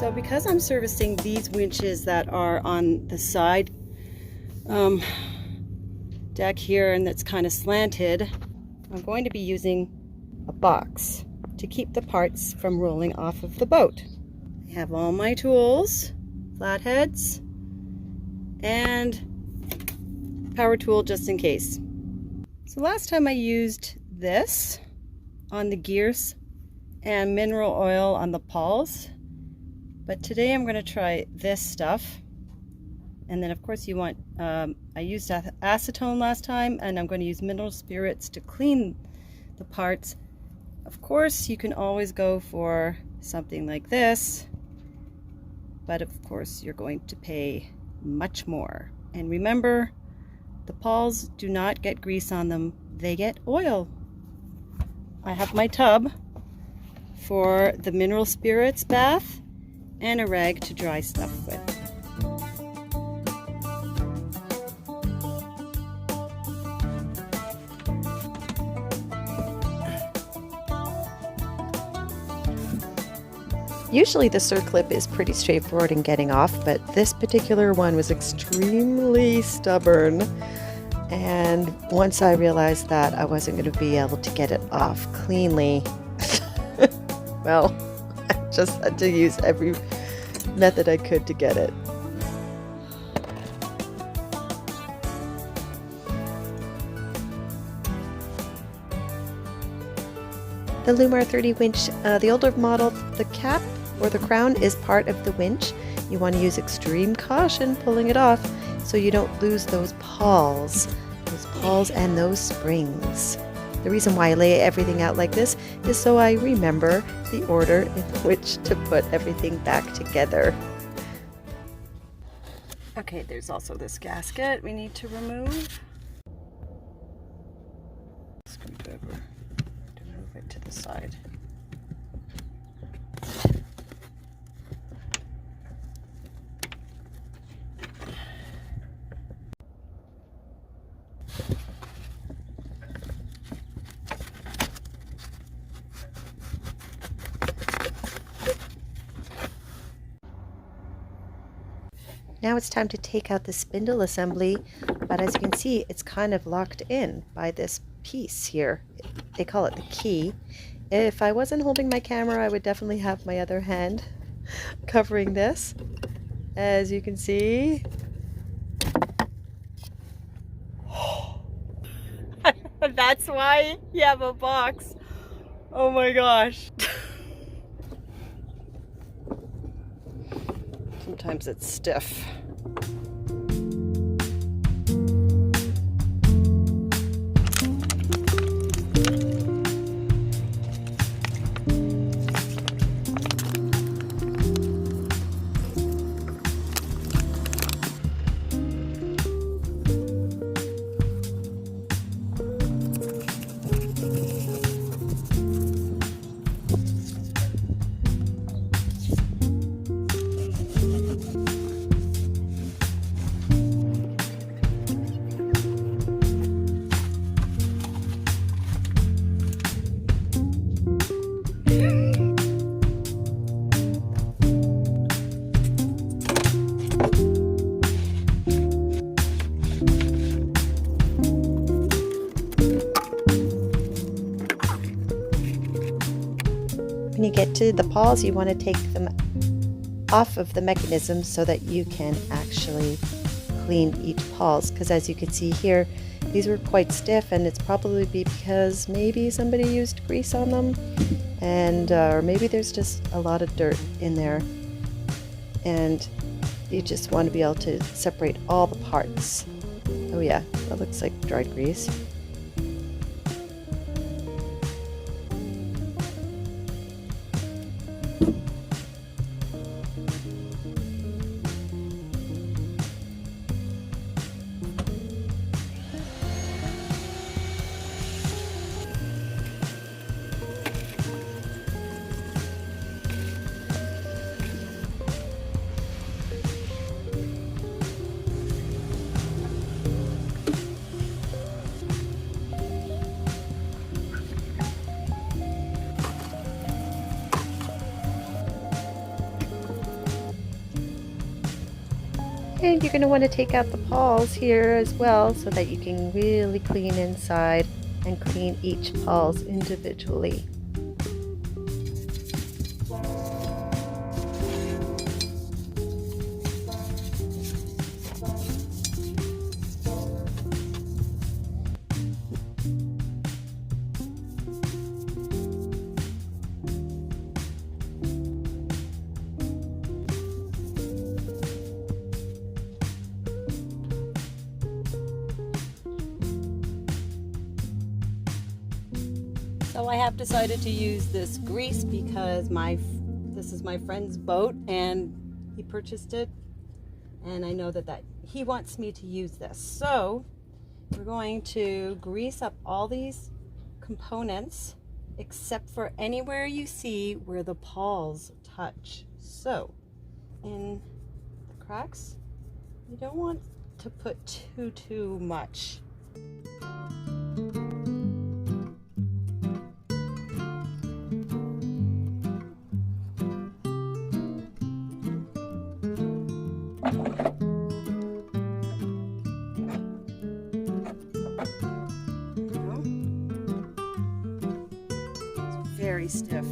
So because I'm servicing these winches that are on the side deck here and that's kind of slanted, I'm going to be using a box to keep the parts from rolling off of the boat. I have all my tools, flatheads, and power tool just in case. So last time I used this on the gears and mineral oil on the pawls, but today I'm going to try this stuff. And then of course you want, I used acetone last time, and I'm going to use mineral spirits to clean the parts. Of course you can always go for something like this, but of course you're going to pay much more. And remember, the pawls do not get grease on them, they get oil. I have my tub for the mineral spirits bath and a rag to dry stuff with. Usually the circlip is pretty straightforward in getting off, but this particular one was extremely stubborn. And once I realized that I wasn't going to be able to get it off cleanly, well, I just had to use every method I could to get it. The Lewmar 30 winch, the older model, the cap or the crown is part of the winch. You want to use extreme caution pulling it off so you don't lose those pawls and those springs. The reason why I lay everything out like this is so I remember the order in which to put everything back together. Okay, there's also this gasket we need to remove. Screwdriver to move it to the side. Now it's time to take out the spindle assembly, but as you can see, it's kind of locked in by this piece here. They call it the key. If I wasn't holding my camera, I would definitely have my other hand covering this. As you can see. That's why you have a box. Oh my gosh. Sometimes it's stiff. When you get to the pawls, you want to take them off of the mechanism so that you can actually clean each pawls, because as you can see here, these were quite stiff, and it's probably because maybe somebody used grease on them, and or maybe there's just a lot of dirt in there, and you just want to be able to separate all the parts. Oh yeah, that looks like dried grease. And you're going to want to take out the pawls here as well so that you can really clean inside and clean each pawls individually. So I have decided to use this grease because this is my friend's boat and he purchased it, and I know that he wants me to use this. So we're going to grease up all these components except for anywhere you see where the pawls touch. So in the cracks, you don't want to put too much. Very stiff.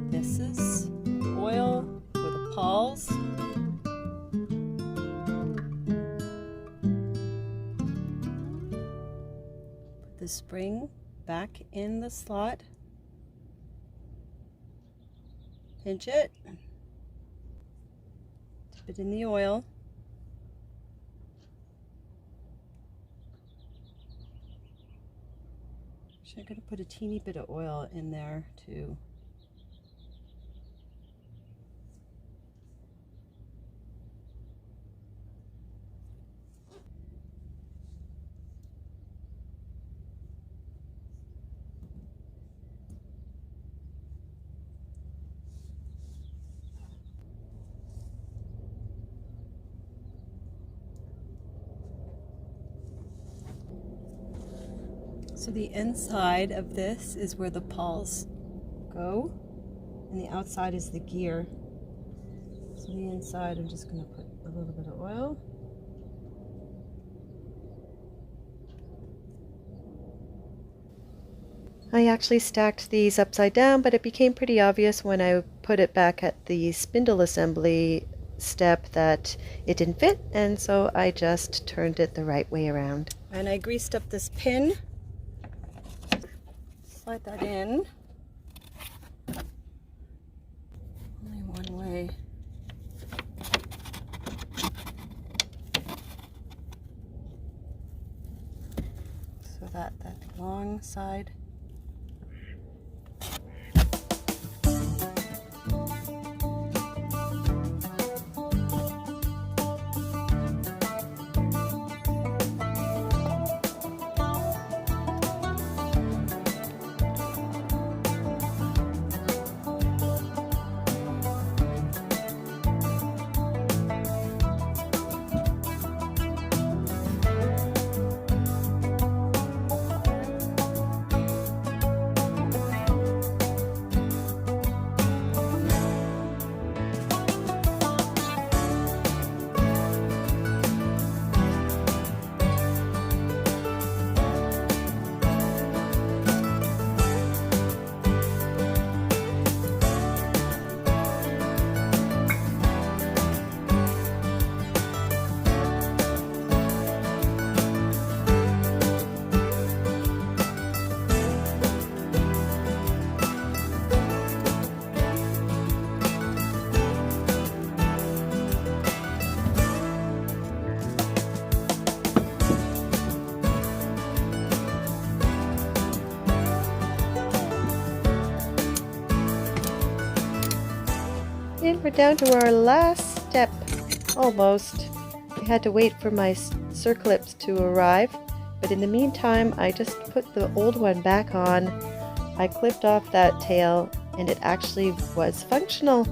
This is oil for the pawls. Put the spring back in the slot. Pinch it. Dip it in the oil. Actually, I'm going to put a teeny bit of oil in there too. So the inside of this is where the pawls go, and the outside is the gear. So the inside, I'm just going to put a little bit of oil. I actually stacked these upside down, but it became pretty obvious when I put it back at the spindle assembly step that it didn't fit, and so I just turned it the right way around. And I greased up this pin. Slide that in. Only one way. So that long side. excited. We're down to our last step. Almost. I had to wait for my circlips to arrive, but in the meantime I just put the old one back on. I clipped off that tail and it actually was functional.